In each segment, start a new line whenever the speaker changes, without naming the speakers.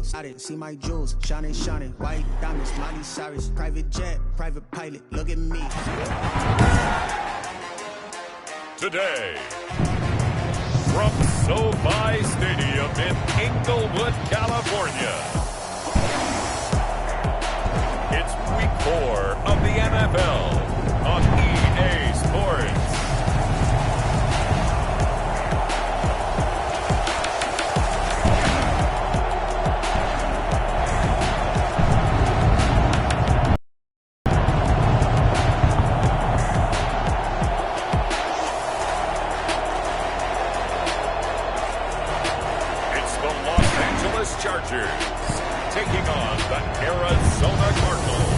See my jewels, shining, shining. White diamonds, Miley Cyrus. Private jet, private pilot. Look at me.
Today, from SoFi Stadium in Inglewood, California, it's Week 4 of the NFL on EA Sports. Chargers taking on the Arizona Cardinals.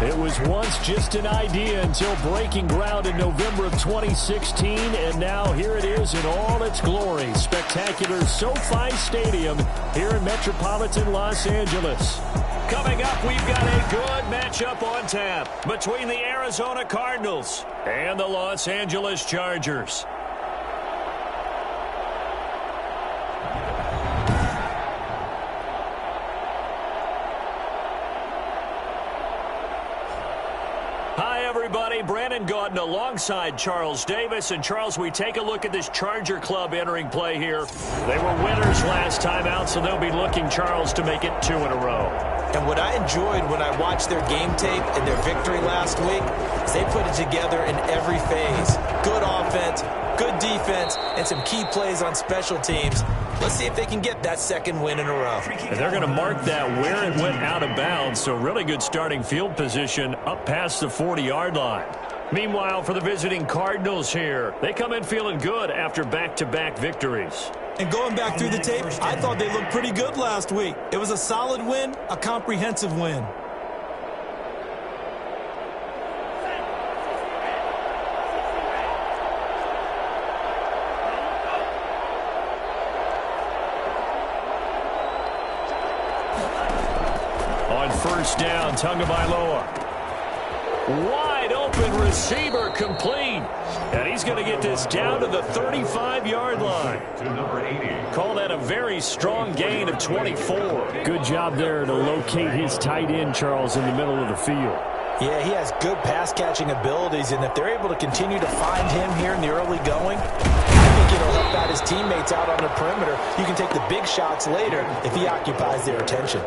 It was once just an idea until breaking ground in November of 2016, and now here it is in all its glory. Spectacular SoFi Stadium here in metropolitan Los Angeles. Coming up, we've got a good matchup on tap between the Arizona Cardinals and the Los Angeles Chargers. Brandon Gaudin alongside Charles Davis. And Charles, we take a look at this Charger club entering play here. They were winners last time out, so they'll be looking, Charles, to make it 2 in a row.
And what I enjoyed when I watched their game tape and their victory last week is they put it together in every phase. Good offense, good defense, and some key plays on special teams. Let's see if they can get that second win in a row.
And they're going to mark that where it went out of bounds, so really good starting field position up past the 40-yard line. Meanwhile, for the visiting Cardinals here, they come in feeling good after back-to-back victories.
And going back through the tape, I thought they looked pretty good last week. It was a solid win, a comprehensive win.
First down, Tagovailoa. Wide open receiver complete. And he's going to get this down to the 35-yard line.
To number 80.
Call that a very strong gain of 24. Good job there to locate his tight end, Charles, in the middle of the field.
Yeah, he has good pass-catching abilities, and if they're able to continue to find him here in the early going, I think it'll help out his teammates out on the perimeter. You can take the big shots later if he occupies their attention.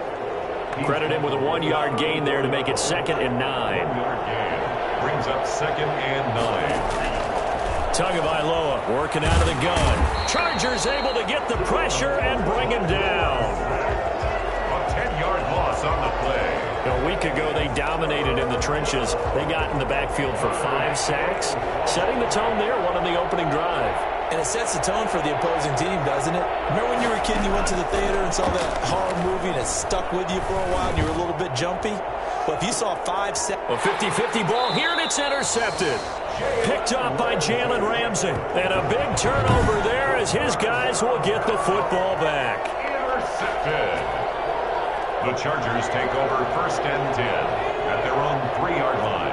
Credit him with a 1-yard gain there to make it 2nd and 9.
1-yard gain brings up 2nd and 9.
Tagovailoa working out of the gun. Chargers able to get the pressure and bring him down.
A 10-yard loss on the play.
A week ago, they dominated in the trenches. They got in the backfield for 5 sacks, setting the tone there, one on the opening drive.
And it sets the tone for the opposing team, doesn't it? Remember when you were a kid and you went to the theater and saw that horror movie and it stuck with you for a while and you were a little bit jumpy? Well, if you saw 5 sacks...
A 50-50 ball here, and it's intercepted. Picked up by Jalen Ramsey. And a big turnover there as his guys will get the football back.
Intercepted. The Chargers take over 1st and 10 at their own 3-yard line.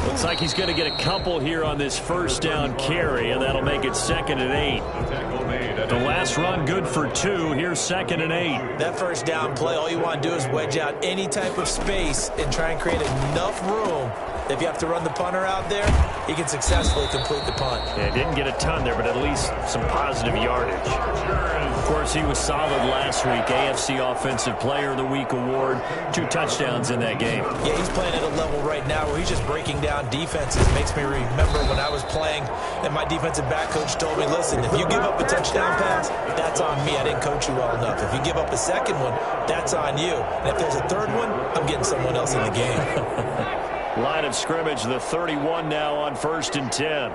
Looks like he's going to get a couple here on this first down carry, and that'll make it 2nd and 8. The last run good for 2. Here's 2nd and 8.
That first down play, all you want to do is wedge out any type of space and try and create enough room. If you have to run the punter out there, he can successfully complete the punt.
Yeah, didn't get a ton there, but at least some positive yardage. Of course, he was solid last week. AFC Offensive Player of the Week award. 2 touchdowns in that game.
Yeah, he's playing at a level right now where he's just breaking down defenses. Makes me remember when I was playing and my defensive back coach told me, listen, if you give up a touchdown pass, that's on me. I didn't coach you well enough. If you give up a second one, that's on you. And if there's a third one, I'm getting someone else in the game.
Line of scrimmage, the 31 now on 1st and 10.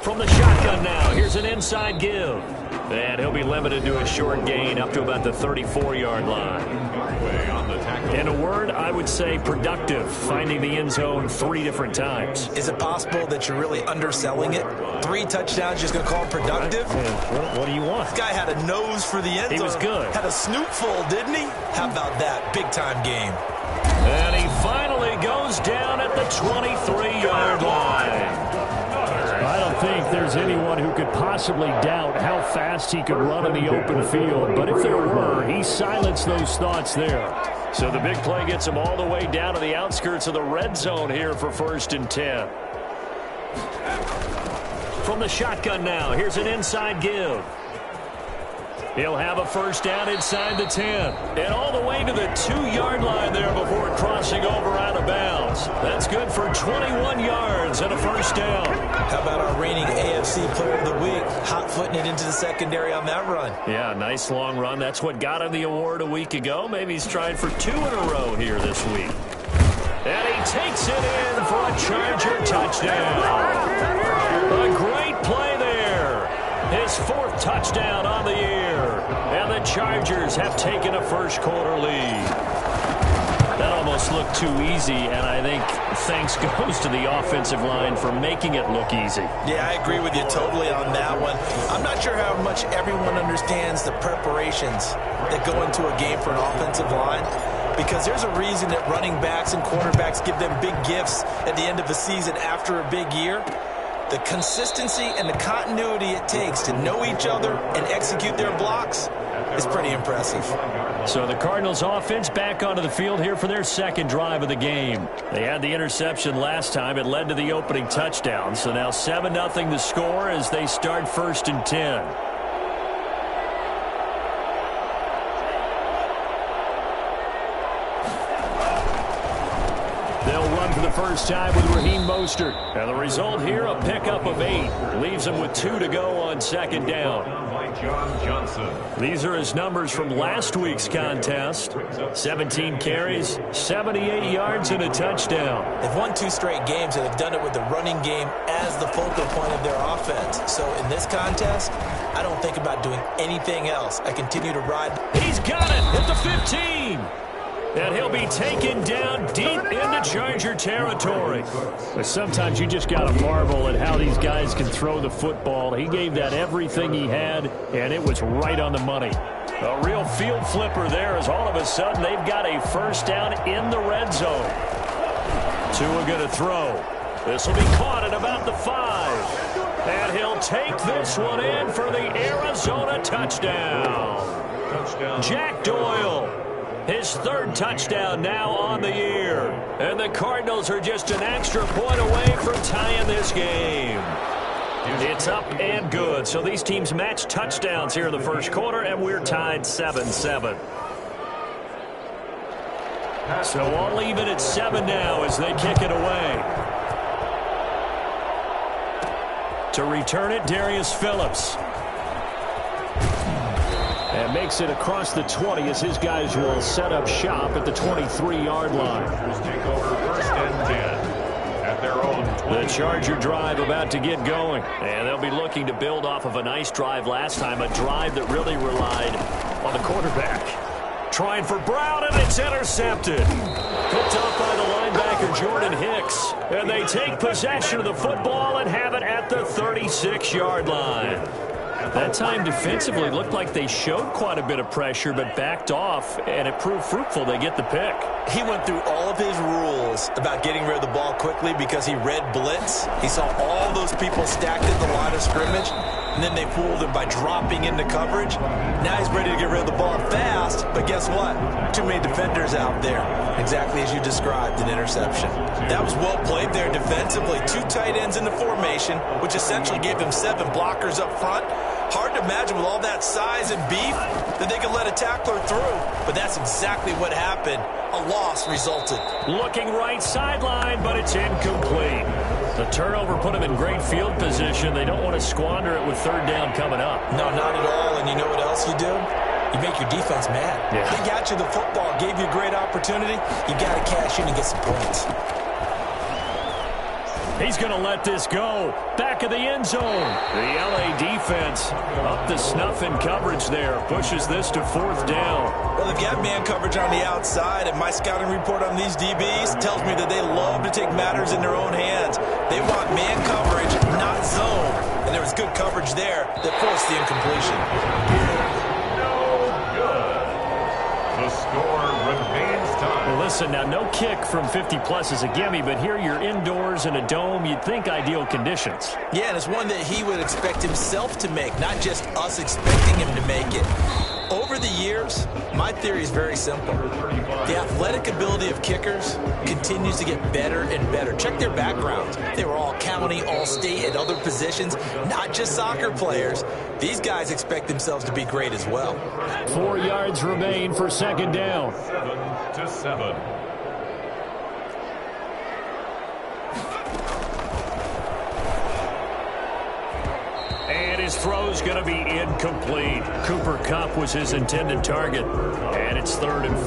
From the shotgun now, here's an inside give. And he'll be limited to a short gain up to about the 34-yard line. In a word, I would say productive, finding the end zone 3 different times.
Is it possible that you're really underselling it? 3 touchdowns, just going to call it productive?
What do you want?
This guy had a nose for the end zone.
He was good.
Had a snoot full, didn't he? How about that? Big-time game.
he finally goes down at the 23-yard line. I don't think there's anyone who could possibly doubt how fast he could run in the open field. But if there were, he silenced those thoughts there. So the big play gets him all the way down to the outskirts of the red zone here for 1st and 10. From the shotgun now, here's an inside give. He'll have a first down inside the 10. And all the way to the 2-yard line there before crossing over out of bounds. That's good for 21 yards and a first down.
How about our reigning AFC Player of the Week, hot-footing it into the secondary on that run?
Yeah, nice long run. That's what got him the award a week ago. Maybe he's trying for 2 in a row here this week. And he takes it in for a Charger touchdown. A great play there. His 4th touchdown on the year. And the Chargers have taken a first-quarter lead. That almost looked too easy, and I think thanks goes to the offensive line for making it look easy.
Yeah, I agree with you totally on that one. I'm not sure how much everyone understands the preparations that go into a game for an offensive line, because there's a reason that running backs and quarterbacks give them big gifts at the end of the season after a big year. The consistency and the continuity it takes to know each other and execute their blocks is pretty impressive.
So the Cardinals offense back onto the field here for their 2nd drive of the game. They had the interception last time. It led to the opening touchdown. So now 7-0 the score as they start 1st and 10. They'll run for the first time with Raheem Mostert. And the result here, a pickup of 8. Leaves them with 2 to go on 2nd down.
John Johnson.
These are his numbers from last week's contest. 17 carries, 78 yards, and a touchdown.
They've won 2 straight games, and they've done it with the running game as the focal point of their offense. So in this contest, I don't think about doing anything else. I continue to ride.
He's got it at the 15. And he'll be taken down deep into Charger territory. But sometimes you just got to marvel at how these guys can throw the football. He gave that everything he had, and it was right on the money. A real field flipper there as all of a sudden they've got a first down in the red zone. Tua going to throw. This will be caught at about the 5. And he'll take this one in for the Arizona touchdown. Jack Doyle. His 3rd touchdown now on the year. And the Cardinals are just an extra point away from tying this game. It's up and good. So these teams match touchdowns here in the 1st quarter, and we're tied 7-7. So all even at 7 now as they kick it away. To return it, Darius Phillips. And makes it across the 20 as his guys will set up shop at the 23-yard line.
Take over 1st and 10 at their own 20.
The Charger drive about to get going. And they'll be looking to build off of a nice drive last time, a drive that really relied on the quarterback. Trying for Brown, and it's intercepted. Picked up by the linebacker, Jordan Hicks. And they take possession of the football and have it at the 36-yard line. That time defensively looked like they showed quite a bit of pressure but backed off, and it proved fruitful. They get the pick.
He went through all of his rules about getting rid of the ball quickly because he read blitz. He saw all those people stacked in the line of scrimmage, and then they fooled him by dropping into coverage. Now he's ready to get rid of the ball fast, but guess what? Too many defenders out there. Exactly as you described, an interception. That was well played there defensively. 2 tight ends in the formation, which essentially gave them 7 blockers up front. Hard to imagine with all that size and beef that they could let a tackler through, but that's exactly what happened. A loss resulted.
Looking right sideline, but it's incomplete. The turnover put them in great field position. They don't want to squander it with 3rd down coming up.
No, not at all. And you know what else you do? You make your defense mad.
Yeah.
They got you the football, gave you a great opportunity. You got to cash in and get some points.
He's going to let this go. Back of the end zone. The LA defense up to snuff in coverage there. Pushes this to 4th down.
Well, they've got man coverage on the outside, and my scouting report on these DBs tells me that they love to take matters in their own hands. They want man coverage, not zone. And there was good coverage there that forced the incompletion.
No good. The score remains tied.
Well, Listen, now no kick from 50-plus is a gimme, but here you're indoors in a dome. You'd think ideal conditions.
Yeah, and it's one that he would expect himself to make, not just us expecting him to make it. Over the years, my theory is very simple. The athletic ability of kickers continues to get better and better. Check their backgrounds. They were all county, all state, at other positions, not just soccer players. These guys expect themselves to be great as well.
4 yards remain for second down.
7-7.
And his throw's going to be incomplete. Cooper Kupp was his intended target. And it's 3rd and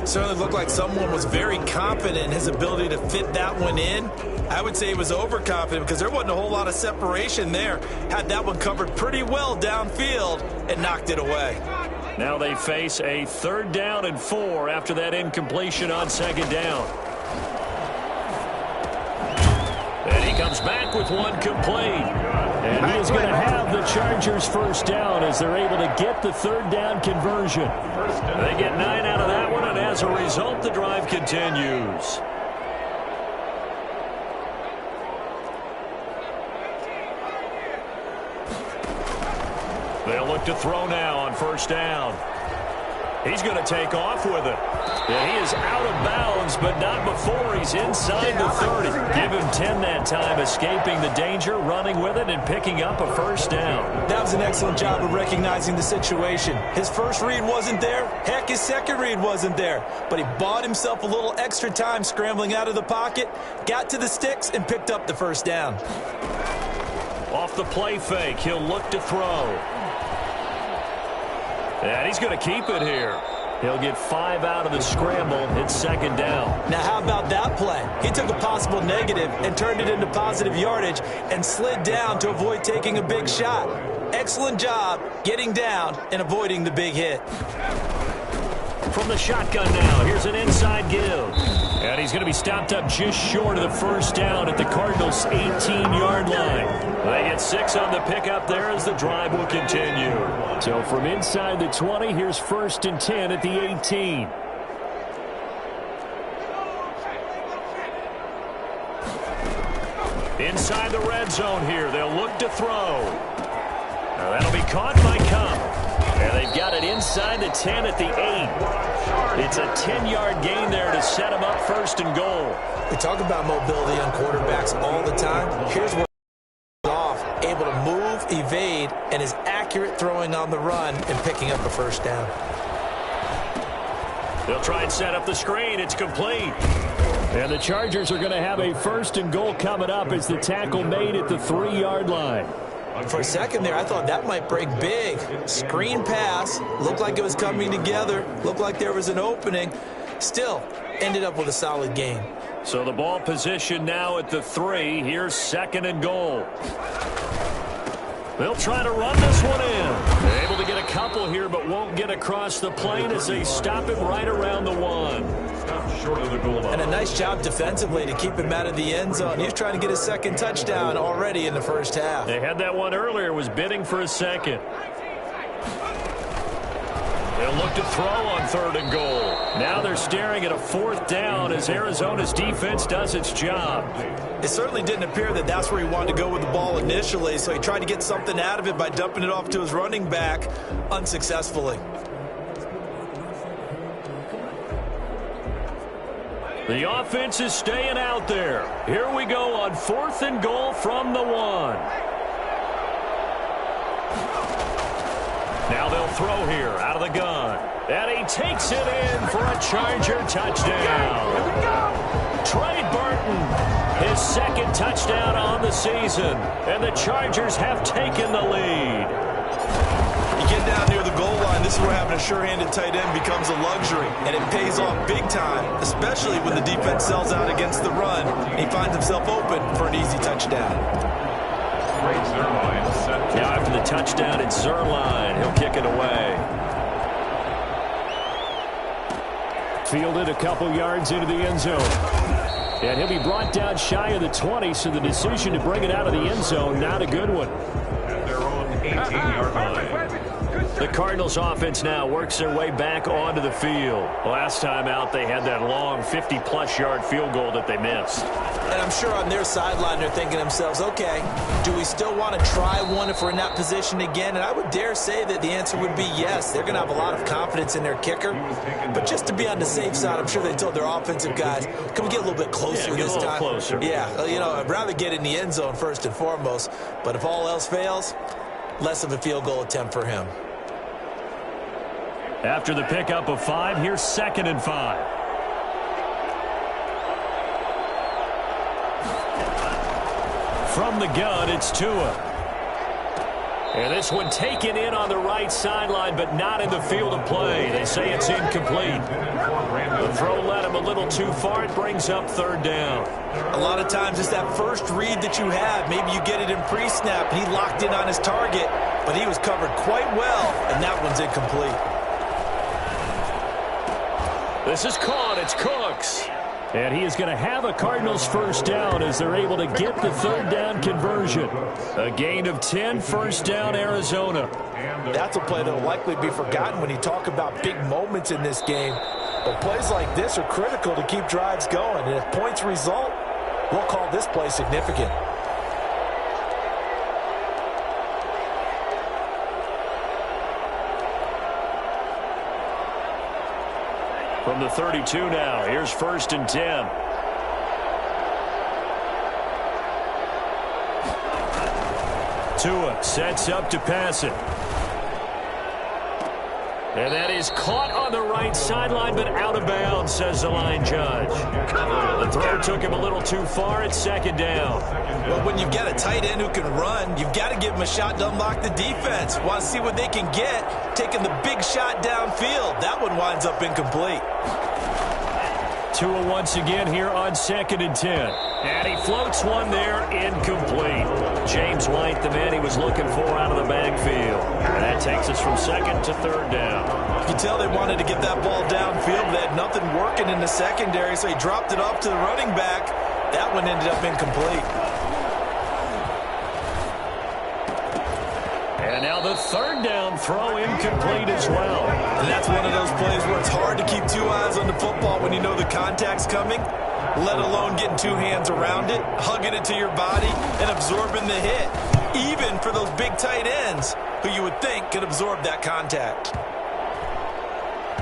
4.
Certainly looked like someone was very confident in his ability to fit that one in. I would say he was overconfident because there wasn't a whole lot of separation there. Had that one covered pretty well downfield and knocked it away.
Now they face a 3rd down and 4 after that incompletion on 2nd down. And he comes back with one complete. And he is going to have the Chargers 1st down as they're able to get the 3rd down conversion. They get 9 out of that one, and as a result, the drive continues. They'll look to throw now on 1st down. He's going to take off with it. And he is out of bounds, but not before he's inside the 30. Give him 10 that time, escaping the danger, running with it, and picking up a 1st down.
That was an excellent job of recognizing the situation. His first read wasn't there. Heck, his second read wasn't there. But he bought himself a little extra time scrambling out of the pocket, got to the sticks, and picked up the 1st down.
Off the play fake, he'll look to throw. And he's going to keep it here. He'll get 5 out of the scramble. It's 2nd down.
Now, how about that play? He took a possible negative and turned it into positive yardage and slid down to avoid taking a big shot. Excellent job getting down and avoiding the big hit.
From the shotgun now, here's an inside give. And he's going to be stopped up just short of the 1st down at the Cardinals' 18-yard line. They get 6 on the pickup there as the drive will continue. So from inside the 20, here's 1st and 10 at the 18. Inside the red zone here, they'll look to throw. Now that'll be caught by Kupp. And they've got it inside the 10 at the 8. It's a 10-yard gain there to set them up 1st and goal.
We talk about mobility on quarterbacks all the time. Here's where he's off, able to move, evade, and is accurate throwing on the run and picking up a 1st down.
They'll try and set up the screen. It's complete. And the Chargers are going to have a 1st and goal coming up as the tackle made at the 3-yard line.
For a second there, I thought that might break big. Screen pass. Looked like it was coming together. Looked like there was an opening. Still, ended up with a solid gain.
So the ball position now at the 3. Here's 2nd and goal. They'll try to run this one in. They're able to get a couple here, but won't get across the plane as they stop him right around the 1.
Short of the goal line.
And a nice job defensively to keep him out of the end zone. He was trying to get his 2nd touchdown already in the 1st half.
They had that one earlier, was bidding for a 2nd. They'll look to throw on 3rd and goal. Now they're staring at a 4th down as Arizona's defense does its job.
It certainly didn't appear that that's where he wanted to go with the ball initially, so he tried to get something out of it by dumping it off to his running back unsuccessfully.
The offense is staying out there. Here we go on 4th and goal from the 1. Now they'll throw here out of the gun. And he takes it in for a Charger touchdown. Trey Burton, his 2nd touchdown on the season. And the Chargers have taken the lead.
You get down near the goal line, this is where having a sure-handed tight end becomes a luxury. And it pays off big time, especially when the defense sells out against the run. And he finds himself open for an easy touchdown.
Now after the touchdown, it's Zuerlein. He'll kick it away. Fielded a couple yards into the end zone. And he'll be brought down shy of the 20, so the decision to bring it out of the end zone, not a good one.
At their own 18-yard line.
The Cardinals offense now works their way back onto the field. Last time out, they had that long 50-plus yard field goal that they missed.
And I'm sure on their sideline they're thinking to themselves, okay, do we still want to try one if we're in that position again? And I would dare say that the answer would be yes. They're going to have a lot of confidence in their kicker. But just to be on the safe side, I'm sure they told their offensive guys, can we get a little bit closer this time?
Get a little closer.
Yeah, you know, I'd rather get in the end zone first and foremost. But if all else fails, less of a field goal attempt for him.
After the pickup of 5, here's 2nd and 5. From the gun, it's Tua. And this one taken in on the right sideline, but not in the field of play. They say it's incomplete. The throw led him a little too far. It brings up 3rd down.
A lot of times it's that first read that you have. Maybe you get it in pre-snap, and he locked in on his target, but he was covered quite well, and that one's incomplete.
This is caught. It's Cooks. And he is going to have a Cardinals 1st down as they're able to get the 3rd down conversion. A gain of 10, 1st down, Arizona.
That's a play that will likely be forgotten when you talk about big moments in this game. But plays like this are critical to keep drives going. And if points result, we'll call this play significant.
From the 32 now, here's 1st and 10. Tua sets up to pass it. And that is caught on the right sideline, but out of bounds, says the line judge. The throw took him a little too far. It's 2nd down.
Well, when you've got a tight end who can run, you've got to give him a shot to unlock the defense. Want to see what they can get, taking the big shot downfield. That one winds up incomplete.
Tua once again here on 2nd and 10. And he floats one there, incomplete. James White, the man he was looking for out of the backfield. And that takes us from 2nd to 3rd down.
You can tell they wanted to get that ball downfield, but they had nothing working in the secondary, so he dropped it off to the running back. That one ended up incomplete.
And now the 3rd down throw incomplete as well.
And that's one of those plays where it's hard to keep 2 eyes on the football when you know the contact's coming, let alone getting 2 hands around it, hugging it to your body, and absorbing the hit, even for those big tight ends who you would think could absorb that contact.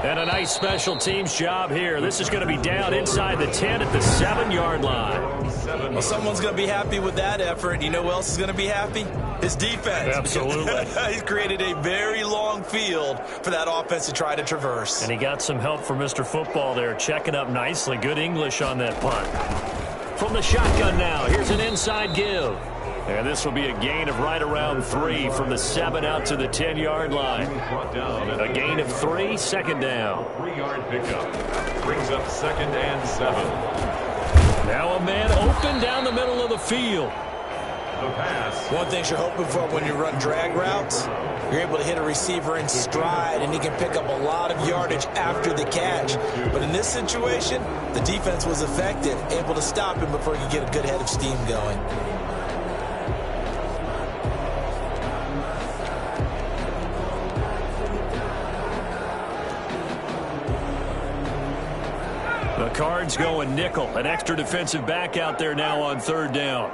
And a nice special teams job here. This is going to be down inside the 10 at the 7-yard line.
Well, someone's going to be happy with that effort. You know who else is going to be happy? His defense.
Absolutely.
He's created a very long field for that offense to try to traverse.
And he got some help from Mr. Football there, checking up nicely. Good English on that punt. From the shotgun now, here's an inside give. And this will be a gain of right around 3 from the 7 out to the 10-yard line. A gain of 3, 2nd down.
3-yard pickup. Brings up 2nd and 7.
Now a man open down the middle of the field.
The pass.
One thing you're hoping for when you run drag routes, you're able to hit a receiver in stride, and he can pick up a lot of yardage after the catch. But in this situation, the defense was effective, able to stop him before he could get a good head of steam going.
The Cards going nickel. An extra defensive back out there now on 3rd down.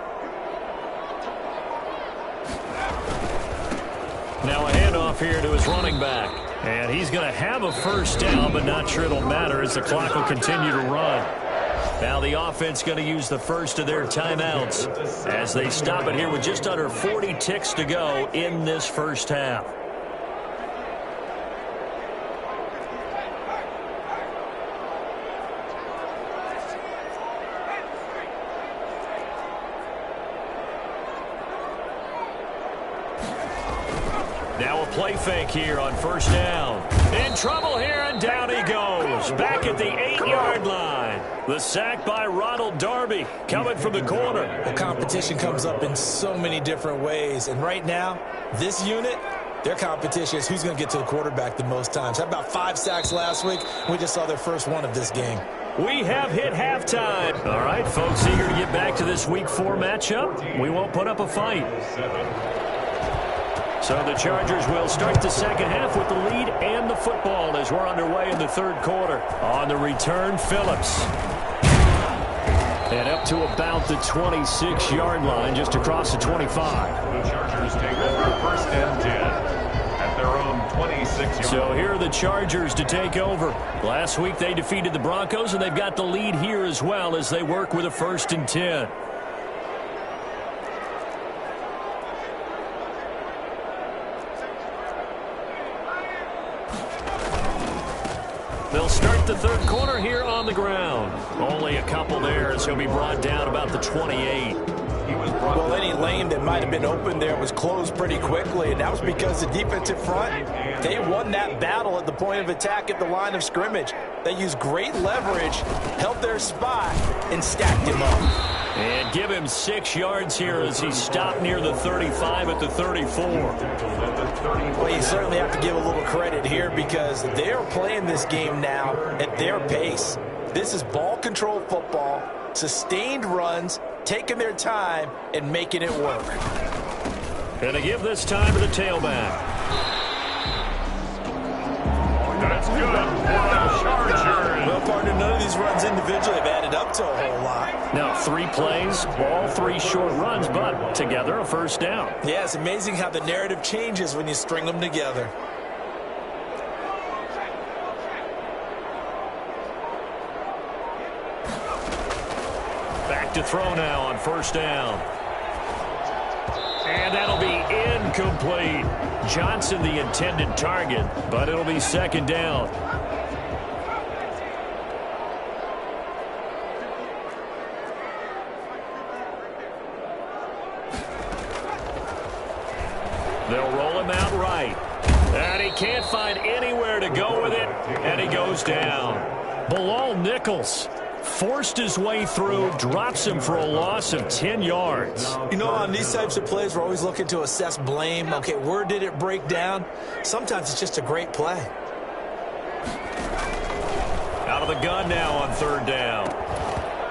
Now a handoff here to his running back. And he's going to have a 1st down, but not sure it'll matter as the clock will continue to run. Now the offense going to use the first of their timeouts as they stop it here with just under 40 ticks to go in this 1st half. Now a play fake here on 1st down. In trouble here, and down he goes. Back at the 8-yard line. The sack by Ronald Darby coming from the corner.
The competition comes up in so many different ways. And right now, this unit, their competition is who's going to get to the quarterback the most times. Had about 5 sacks last week. We just saw their first one of this game.
We have hit halftime. All right, folks, eager to get back to this Week 4 matchup. We won't put up a fight. So the Chargers will start the second half with the lead and the football as we're underway in the third quarter. On the return, Phillips. And up to about the 26-yard line, just across the 25.
The Chargers take over first and 10 at their own 26-yard.
So here are the Chargers to take over. Last week they defeated the Broncos, and they've got the lead here as well as they work with a first and 10. They'll start the third quarter here on the ground. Only a couple there, so he'll be brought down about the 28.
Well, any lane that might have been open there was closed pretty quickly, and that was because the defensive front, they won that battle at the point of attack at the line of scrimmage. They used great leverage, held their spot, and stacked him up.
And give him 6 yards here as he stopped near the 35 at the 34.
Well, you certainly have to give a little credit here because they're playing this game now at their pace. This is ball control football, sustained runs, taking their time, and making it work.
And to give this time to the tailback.
That's good for the Chargers.
Well, partner, none of these runs individually have added up to a whole lot.
Now 3 plays, all 3 short runs, but together a first down.
Yeah, it's amazing how the narrative changes when you string them together.
Back to throw now on first down. And that'll be incomplete. Johnson the intended target, but it'll be second down. They'll roll him out right. And he can't find anywhere to go with it, and he goes down. Bilal Nichols forced his way through, drops him for a loss of 10 yards.
You know, on these types of plays, we're always looking to assess blame. Okay, where did it break down? Sometimes it's just a great play.
Out of the gun now on third down.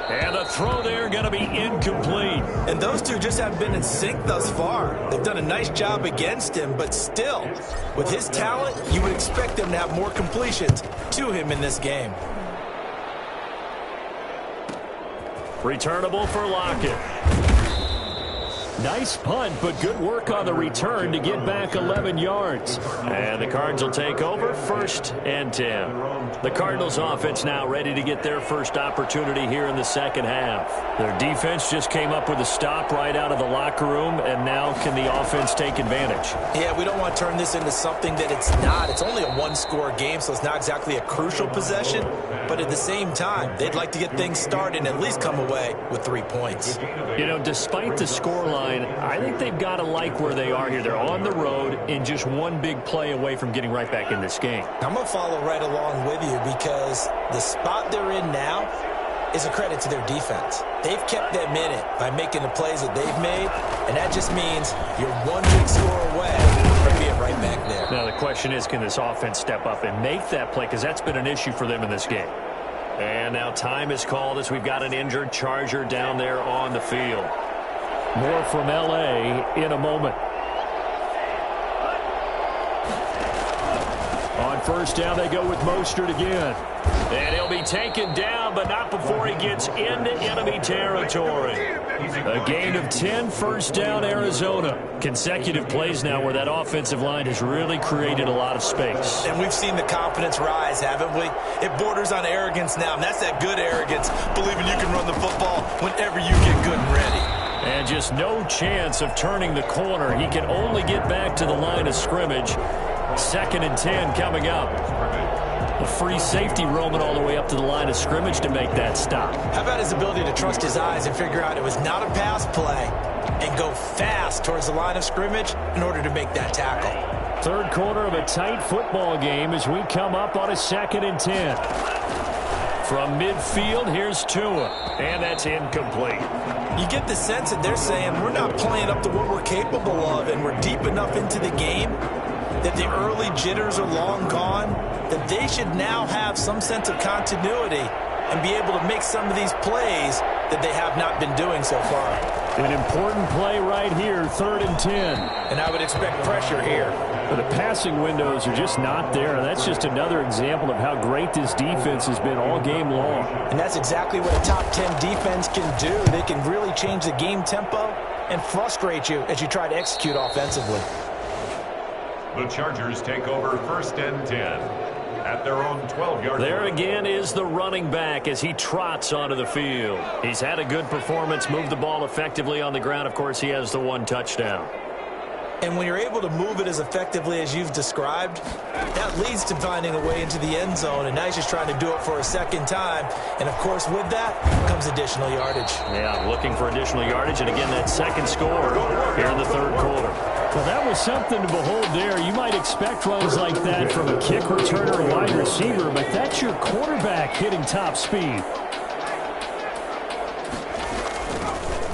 And the throw there going to be incomplete.
And those two just haven't been in sync thus far. They've done a nice job against him, but still, with his talent, you would expect them to have more completions to him in this game.
Returnable for Lockett. Nice punt, but good work on the return to get back 11 yards. And the Cards will take over first and 10. The Cardinals offense now ready to get their first opportunity here in the second half. Their defense just came up with a stop right out of the locker room, and now can the offense take advantage?
Yeah, we don't want to turn this into something that it's not. It's only a one-score game, so it's not exactly a crucial possession. But at the same time, they'd like to get things started and at least come away with 3 points.
You know, despite the scoreline, I think they've got to like where they are here. They're on the road and just one big play away from getting right back in this game.
I'm going to follow right along with you because the spot they're in now is a credit to their defense. They've kept them in it by making the plays that they've made, and that just means you're one big score away from being right back there.
Now the question is, can this offense step up and make that play? Because that's been an issue for them in this game. And now time is called as we've got an injured Charger down there on the field. More from L.A. in a moment. On first down, they go with Mostert again. And he'll be taken down, but not before he gets into enemy territory. A gain of 10, first down, Arizona. Consecutive plays now where that offensive line has really created a lot of space.
And we've seen the confidence rise, haven't we? It borders on arrogance now, and that's that good arrogance, believing you can run the football whenever you get good and ready.
And just no chance of turning the corner. He can only get back to the line of scrimmage. Second and 10 coming up. A free safety roaming all the way up to the line of scrimmage to make that stop.
How about his ability to trust his eyes and figure out it was not a pass play and go fast towards the line of scrimmage in order to make that tackle.
Third quarter of a tight football game as we come up on a second and 10. From midfield, here's Tua, and that's incomplete.
You get the sense that they're saying we're not playing up to what we're capable of, and we're deep enough into the game that the early jitters are long gone, that they should now have some sense of continuity and be able to make some of these plays that they have not been doing so far.
An important play right here, 3rd and 10.
And I would expect pressure here.
But the passing windows are just not there. That's just another example of how great this defense has been all game long.
And that's exactly what a top 10 defense can do. They can really change the game tempo and frustrate you as you try to execute offensively.
The Chargers take over 1st and 10 at their own 12-yard line.
There again is the running back as he trots onto the field. He's had a good performance, moved the ball effectively on the ground. Of course, he has the 1 touchdown.
And when you're able to move it as effectively as you've described, that leads to finding a way into the end zone. And now he's just trying to do it for a second time. And, of course, with that comes additional yardage.
Yeah, looking for additional yardage. And, again, that second score here in the 3rd quarter. Well, that was something to behold there. You might expect runs like that from a kick returner or wide receiver, but that's your quarterback hitting top speed.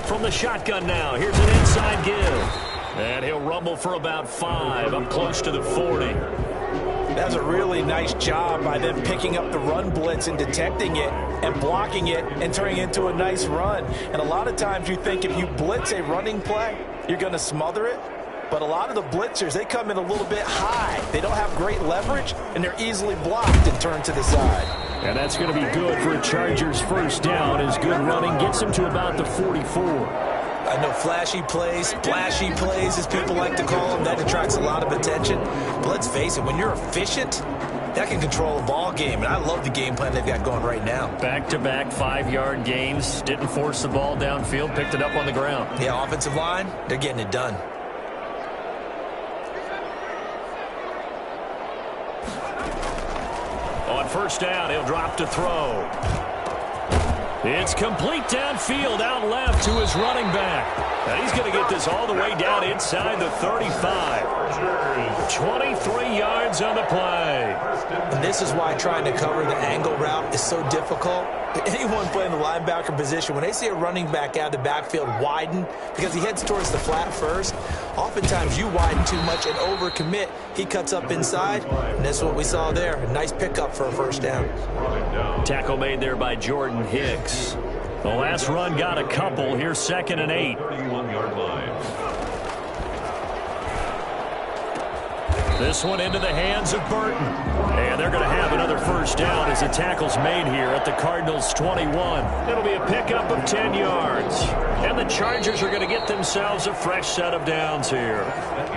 From the shotgun now, here's an inside give. And he'll rumble for about 5, up close to the 40.
That's a really nice job by them picking up the run blitz and detecting it and blocking it and turning it into a nice run. And a lot of times you think if you blitz a running play, you're going to smother it. But a lot of the blitzers, they come in a little bit high. They don't have great leverage, and they're easily blocked and turned to the side.
And that's going to be good for a Chargers first down as good running gets him to about the 44.
I know flashy plays, splashy plays, as people like to call them, that attracts a lot of attention. But let's face it, when you're efficient, that can control a ball game. And I love the game plan they've got going right now.
Back-to-back 5-yard gains. Didn't force the ball downfield, picked it up on the ground.
Yeah, offensive line, they're getting it done.
On first down, he'll drop to throw. It's complete downfield, out left to his running back. And he's going to get this all the way down inside the 35. 23 yards on the play.
And this is why trying to cover the angle route is so difficult. Anyone playing the linebacker position, when they see a running back out of the backfield widen because he heads towards the flat first, oftentimes you widen too much and overcommit. He cuts up inside, and that's what we saw there. A nice pickup for a first down.
Tackle made there by Jordan Hicks. The last run got a couple. Here's 2nd and 8.
31-yard line.
This one into the hands of Burton. And they're going to have another first down as the tackle's made here at the Cardinals' 21. It'll be a pickup of 10 yards. And the Chargers are going to get themselves a fresh set of downs here.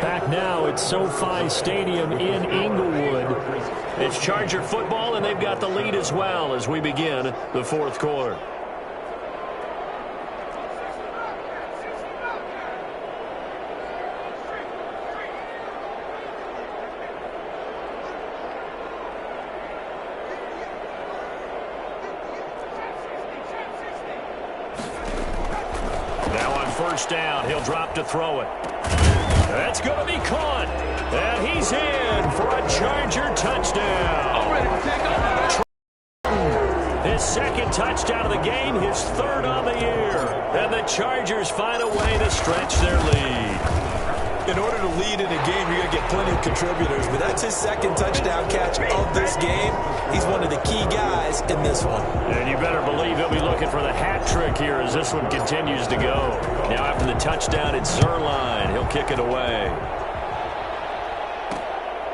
Back now at SoFi Stadium in Inglewood. It's Charger football, and they've got the lead as well as we begin the 4th quarter. First down, he'll drop to throw it. That's going to be caught. And he's in for a Charger touchdown. His 2nd touchdown of the game, his 3rd on the year. And the Chargers find a way to stretch their lead.
In order to lead in a game, you're going to get plenty of contributors. But that's his 2nd touchdown catch of this game. He's one of the key guys in this one.
And you better believe he'll be looking for the hat trick here as this one continues to go. Now after the touchdown, it's Zuerlein. He'll kick it away.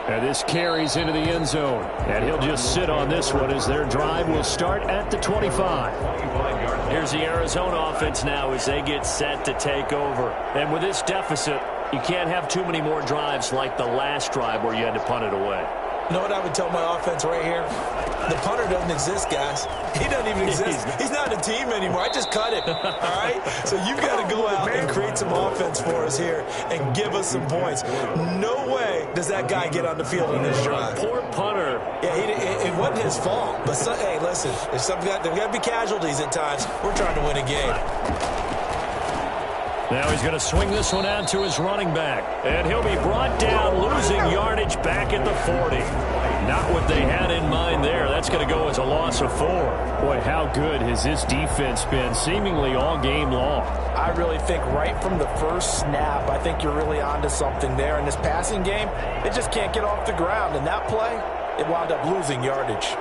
And this carries into the end zone. And he'll just sit on this one as their drive will start at the 25. Here's the Arizona offense now as they get set to take over. And with this deficit, you can't have too many more drives like the last drive where you had to punt it away.
You know what I would tell my offense right here? The punter doesn't exist, guys. He doesn't even exist. He's not a team anymore. I just cut him, all right? So you've got to go out and create some offense for us here and give us some points. No way does that guy get on the field in this drive.
Poor punter.
Yeah, it wasn't his fault. But, hey, listen, there's got to be casualties at times. We're trying to win a game.
Now he's going to swing this one out to his running back. And he'll be brought down, losing yardage back at the 40. Not what they had in mind there. That's going to go as a loss of 4. Boy, how good has this defense been seemingly all game long?
I really think right from the first snap, I think you're really onto something there. In this passing game, it just can't get off the ground. And that play, it wound up losing yardage.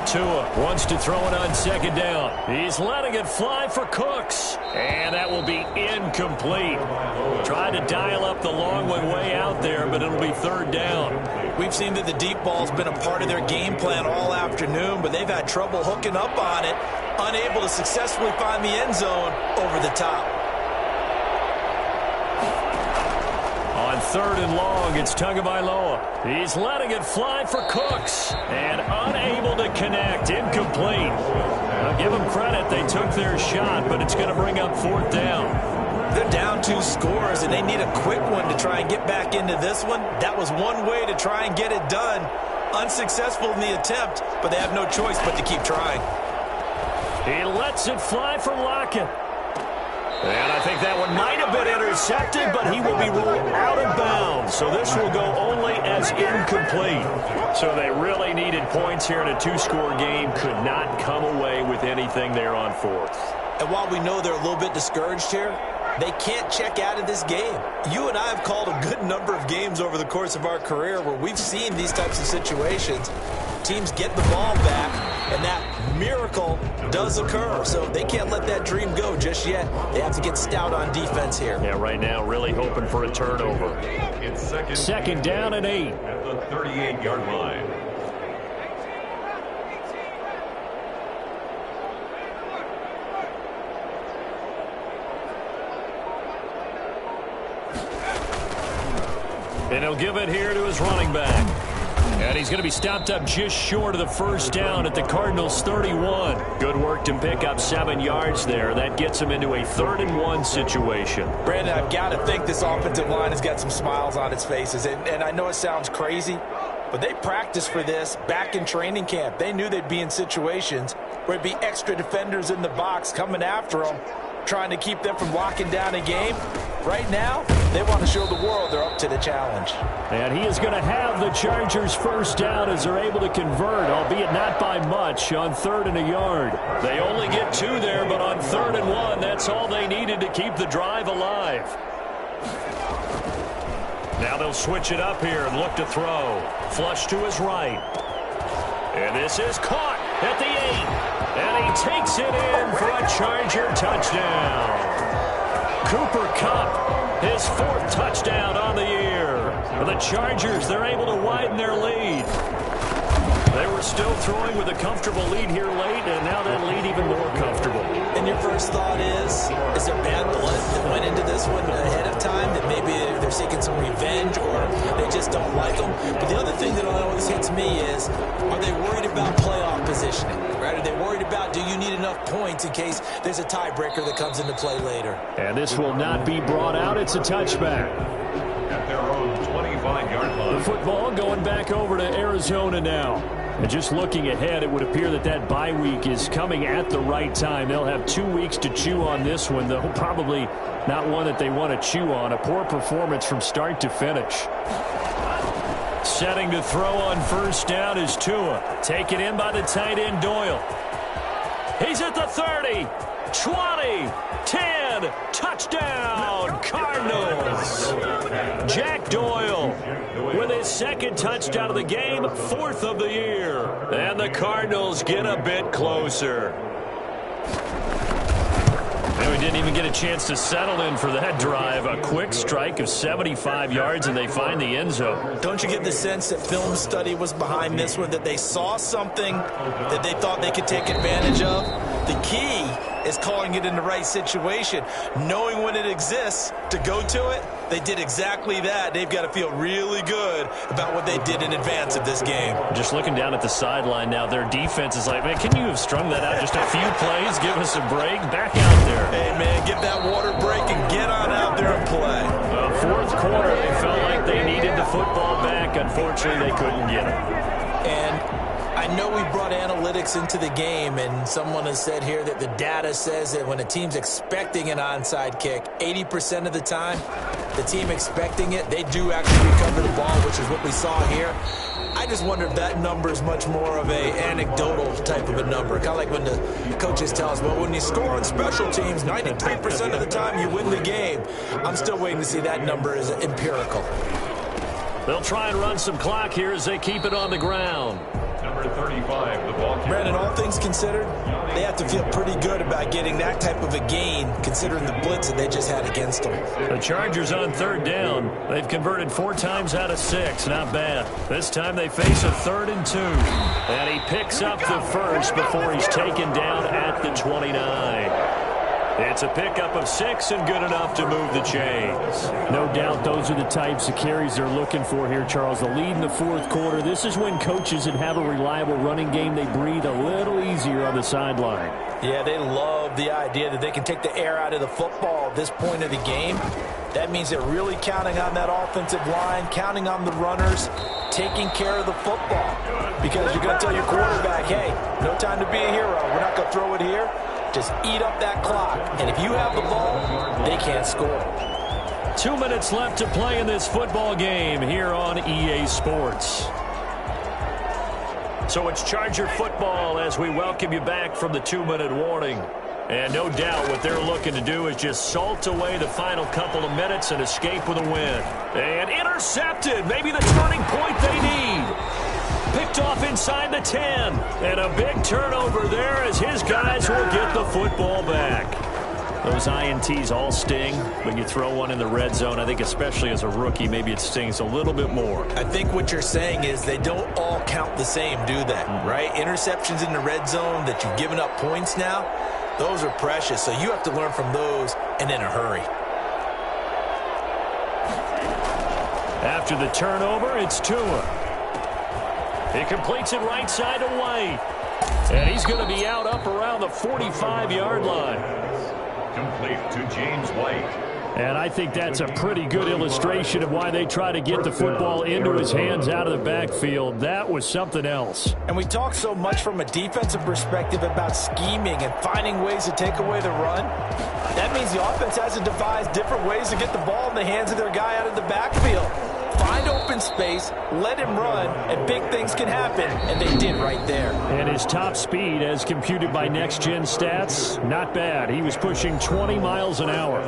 Tua wants to throw it on second down. He's letting it fly for Cooks. And that will be incomplete. Tried to dial up the long one way out there, but it'll be third down.
We've seen that the deep ball's been a part of their game plan all afternoon, but they've had trouble hooking up on it, unable to successfully find the end zone over the top.
On third and long, it's Tagovailoa. He's letting it fly for Cooks. And unable to connect. Incomplete. I'll give them credit. They took their shot, but it's going to bring up fourth down.
They're down 2 scores, and they need a quick one to try and get back into this one. That was one way to try and get it done. Unsuccessful in the attempt, but they have no choice but to keep trying.
He lets it fly for Lockett. And I think that one might have been intercepted, but he will be ruled out of bounds. So this will go only as incomplete. So they really needed points here in a 2-score game. Could not come away with anything there on fourth.
And while we know they're a little bit discouraged here, they can't check out of this game. You and I have called a good number of games over the course of our career where we've seen these types of situations. Teams get the ball back, and that miracle does occur. So they can't let that dream go just yet. They have to get stout on defense here.
Yeah, right now really hoping for a turnover.
It's
second down and 8.
At the 38-yard line.
And he'll give it here to his running back. And he's going to be stopped up just short of the first down at the Cardinals' 31. Good work to pick up 7 yards there. That gets him into a 3rd and 1 situation.
Brandon, I've got to think this offensive line has got some smiles on its faces. And I know it sounds crazy, but they practiced for this back in training camp. They knew they'd be in situations where it'd be extra defenders in the box coming after them, trying to keep them from locking down a game. Right now, they want to show the world they're up to the challenge.
And he is going to have the Chargers first down as they're able to convert, albeit not by much, on 3rd and a yard. They only get 2 there, but on 3rd and 1, that's all they needed to keep the drive alive. Now they'll switch it up here and look to throw. Flush to his right. And this is caught at the 8. And he takes it in for a Charger touchdown. Cooper Kupp, his 4th touchdown on the year. For the Chargers, they're able to widen their lead. They were still throwing with a comfortable lead here late, and now that lead even more comfortable.
And your first thought is there bad blood that went into this one ahead of time, that maybe they're seeking some revenge or they just don't like them? But the other thing that always hits me is, are they worried about playoff positioning? Right? Are they worried about, do you need enough points in case there's a tiebreaker that comes into play later?
And this will not be brought out. It's a touchback.
At their own 25-yard line.
The football going back over to Arizona now. And just looking ahead, it would appear that that bye week is coming at the right time. They'll have 2 weeks to chew on this one, though probably not one that they want to chew on. A poor performance from start to finish. Setting to throw on first down is Tua. Taken in by the tight end Doyle. He's at the 30, 20, 10, touchdown, Cardinals. Jack Doyle with his 2nd touchdown of the game, 4th of the year. And the Cardinals get a bit closer. And we didn't even get a chance to settle in for that drive. A quick strike of 75 yards, and they find the end zone.
Don't you get the sense that film study was behind this one, that they saw something that they thought they could take advantage of? The key is calling it in the right situation, knowing when it exists to go to it. They did exactly that. They've got to feel really good about what they did in advance of this game.
Just looking down at the sideline now, their defense is like, man, can you have strung that out just a few plays? Give us a break. Back out there.
Hey, man, give that water break and get on out there and play.
4th quarter, they felt like they needed the football back. Unfortunately, they couldn't get it.
And I know we brought analytics into the game, and someone has said here that the data says that when a team's expecting an onside kick, 80% of the time, the team expecting it, they do actually recover the ball, which is what we saw here. I just wonder if that number is much more of a anecdotal type of a number. Kind of like when the coaches tell us, well, when you score on special teams, 93% of the time you win the game. I'm still waiting to see that number is empirical.
They'll try and run some clock here as they keep it on the ground.
Number 35, the ball carrier.
Brandon, all things considered, they have to feel pretty good about getting that type of a gain, considering the blitz that they just had against them.
The Chargers on third down. They've converted 4 times out of 6. Not bad. This time they face a 3rd and 2. And he picks up the first before he's taken down at the 29. It's a pickup of 6 and good enough to move the chains.
No doubt those are the types of carries they're looking for here, Charles. The lead in the 4th quarter. This is when coaches that have a reliable running game, they breathe a little easier on the sideline.
Yeah, they love the idea that they can take the air out of the football at this point of the game. That means they're really counting on that offensive line, counting on the runners, taking care of the football. Because you're going to tell your quarterback, hey, no time to be a hero. We're not going to throw it here. Just eat up that clock. And if you have the ball, they can't score.
2 minutes left to play in this football game here on EA Sports. So it's Charger football as we welcome you back from the 2-minute warning. And no doubt what they're looking to do is just salt away the final couple of minutes and escape with a win. And intercepted. Maybe the turning point they need. Picked off inside the 10. And a big turnover there as his guys will get the football back. Those INTs all sting, but you throw one in the red zone. I think especially as a rookie, maybe it stings a little bit more.
I think what you're saying is they don't all count the same, do they? Right? Interceptions in the red zone that you've given up points now, those are precious. So you have to learn from those and in a hurry.
After the turnover, it's Tua. He completes it right side to White. And he's going to be out up around the 45-yard line.
Complete to James White.
And I think that's a pretty good illustration of why they try to get the football into his hands out of the backfield. That was something else.
And we talk so much from a defensive perspective about scheming and finding ways to take away the run. That means the offense has to devise different ways to get the ball in the hands of their guy out of the backfield. Find open space, let him run, and big things can happen. And they did right there.
And his top speed, as computed by Next Gen Stats, not bad. He was pushing 20 miles an hour.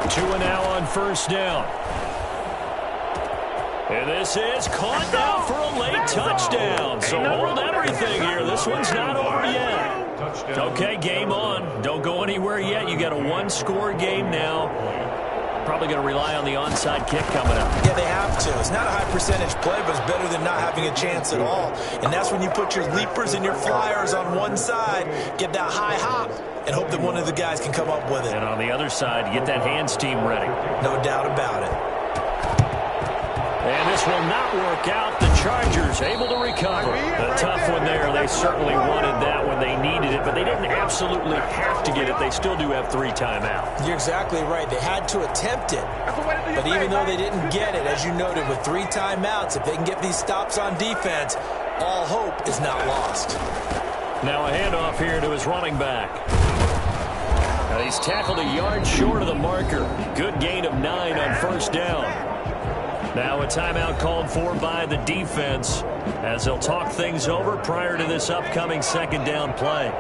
Tua now on first down. And this is caught now for a late touchdown. So hold everything here. This one's not over yet. Okay, game on. Don't go anywhere yet. You got a 1-score game now. Probably going to rely on the onside kick coming up.
Yeah, they have to. It's not a high percentage play, but it's better than not having a chance at all. And that's when you put your leapers and your flyers on one side, get that high hop, and hope that one of the guys can come up with it.
And on the other side, get that hands team ready.
No doubt about it.
And this will not work out. The Chargers able to recover. A tough one there. They certainly wanted that when they needed it, but they didn't absolutely have to get it. They still do have 3 timeouts.
You're exactly right. They had to attempt it. But even though they didn't get it, as you noted, with 3 timeouts, if they can get these stops on defense, all hope is not lost.
Now a handoff here to his running back. Now he's tackled a yard short of the marker. Good gain of 9 on first down. Now a timeout called for by the defense as they'll talk things over prior to this upcoming second down play.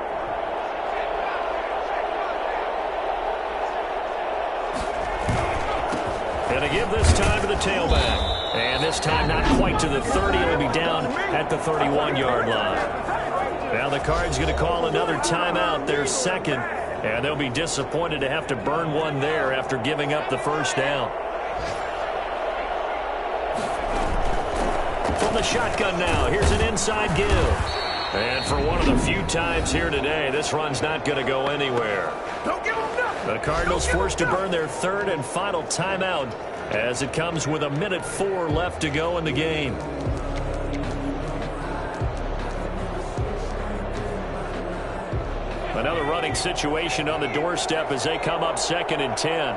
And to give this time to the tailback. And this time not quite to the 30. It'll be down at the 31-yard line. Now the Cards going to call another timeout, their second. And they'll be disappointed to have to burn one there after giving up the first down. From the shotgun now, here's an inside give. And for one of the few times here today, this run's not going to go anywhere. The Cardinals forced to burn their 3rd and final timeout as it comes with 1:04 left to go in the game. Another running situation on the doorstep as they come up 2nd and 10.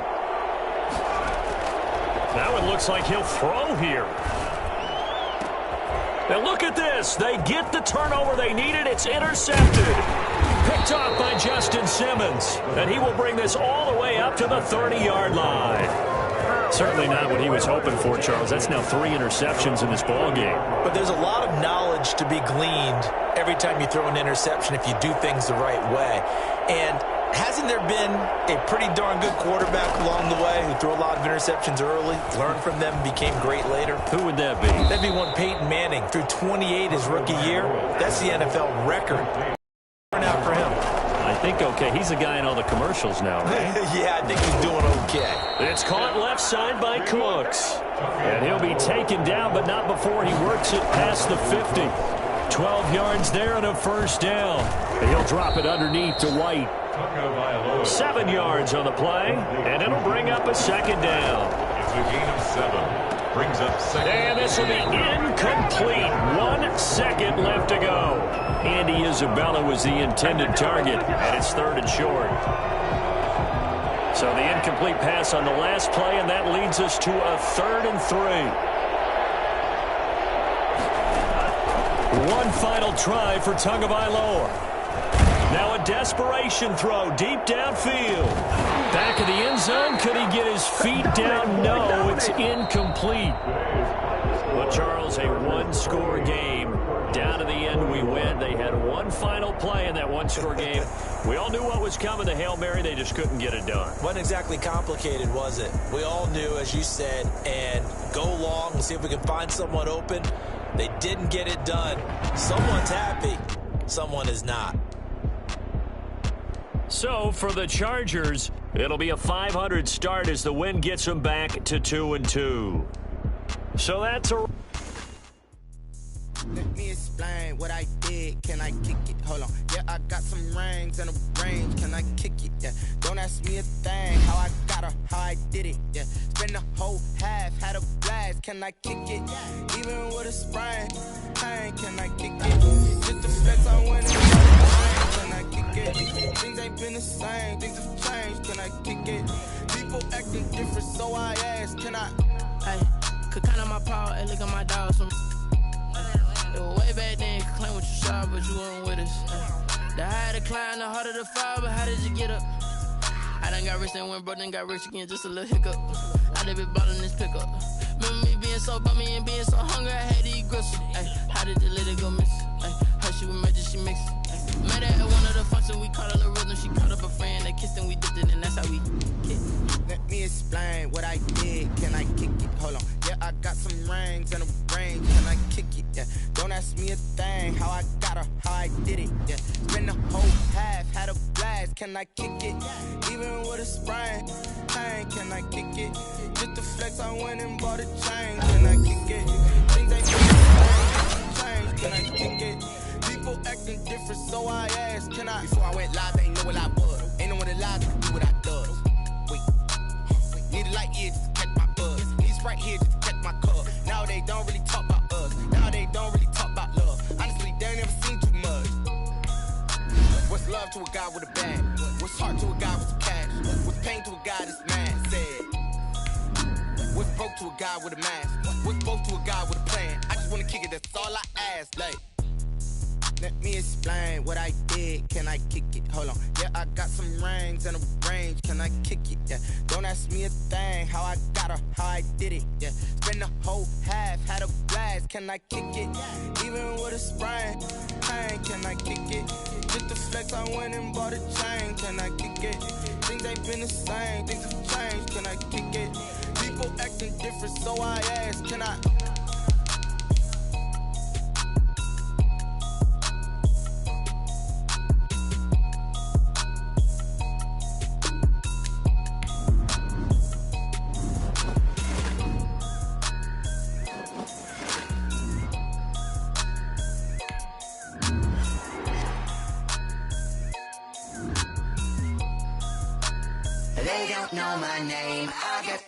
Now it looks like he'll throw here. And look at this. They get the turnover they needed. It's intercepted. Picked off by Justin Simmons. And he will bring this all the way up to the 30-yard line. Certainly not what he was hoping for, Charles. That's now 3 interceptions in this ball game.
But there's a lot of knowledge to be gleaned every time you throw an interception if you do things the right way. And hasn't there been a pretty darn good quarterback along the way who threw a lot of interceptions early, learned from them, became great later?
Who would that be?
That'd be one Peyton Manning. Threw 28 his rookie year. That's the NFL record. Turn out for him.
I think okay. He's the guy in all the commercials now, right?
Yeah, I think he's doing okay.
It's caught left side by Cooks. And he'll be taken down, but not before he works it past the 50. 12 yards there and a first down. And he'll drop it underneath to White. 7 yards on the play, and it'll bring up a second down.
It's a gain of 7. Brings up second.
And this will be incomplete. 1 second left to go. Andy Isabella was the intended target, and it's 3rd and short. So the incomplete pass on the last play, and that leads us to a 3rd and 3. One final try for Tagovailoa. Now a desperation throw deep downfield. Back of the end zone. Could he get his feet down? No, it's incomplete. Well, Charles, a one-score game. Down to the end we went. They had one final play in that one-score game. We all knew what was coming. The Hail Mary, they just couldn't get it done.
Wasn't exactly complicated, was it? We all knew, as you said, and go long and see if we can find someone open. They didn't get it done. Someone's happy. Someone is not.
So, for the Chargers, it'll be a 500 start as the win gets them back to 2-2. So that's a...
Let me explain what I did. Can I kick it? Hold on. Yeah, I got some rings and a range. Can I kick it? Yeah. Don't ask me a thing. How I got her, how I did it. Yeah. Spend the whole half, had a blast. Can I kick it? Even with a sprain. Pain, can I kick it? Just the flex I went in. Can I kick it? Things ain't been the same. Things have changed. Can I kick it? People acting different, so I ask. Can I?
Hey, could count on my power and look at my dogs from. It was way back then, could claim what you saw, but you weren't with us. The higher the climb, the harder the fall, but how did you get up? I done got rich and went broke, then got rich again, just a little hiccup. I done been ballin' this pickup. Remember me being so bummy and being so hungry, I had to eat gristle. Ay, how did the lady go miss? Ay, her she was major, she mixed. Met her at one of the functions, we caught her the rhythm, she caught up a friend, they kissed and we dipped it, and that's how we kicked.
Let me explain what I did. Can I kick it? Hold on. Yeah, I got some rings and a range. Can I kick it? Yeah. Don't ask me a thing. How I got her, how I did it. Yeah. Spend the whole half, had a blast. Can I kick it? Even with a sprain. Pain, can I kick it? Just the flex, I went and bought a chain. Can I kick it? Things ain't been change. Can I kick it? People acting different, so I asked. Can I? Before I went live, they ain't know what I was. Ain't no one alive to do what I does. Need a light here just to catch my buzz. Need Sprite here just to catch my cup. Now they don't really talk about us. Now they don't really talk about love. Honestly, they ain't never seen too much. What's love to a guy with a bag? What's heart to a guy with some cash? What's pain to a guy that's mad? Said. What's broke to a guy with a mask? What's both to a guy with a plan? I just wanna kick it, that's all I ask. Like, let me explain what I did. Can I kick it? Hold on. Yeah, I got some rings and a range. Can I kick it? Yeah. Don't ask me a thing. How I got her, how I did it. Yeah. Spend the whole half, had a blast. Can I kick it? Even with a sprain. Pain, can I kick it? Just the flex, I went and bought a chain. Can I kick it? Things ain't been the same. Things have changed. Can I kick it? People acting different, so I ask. Can I?
They don't know my name. I got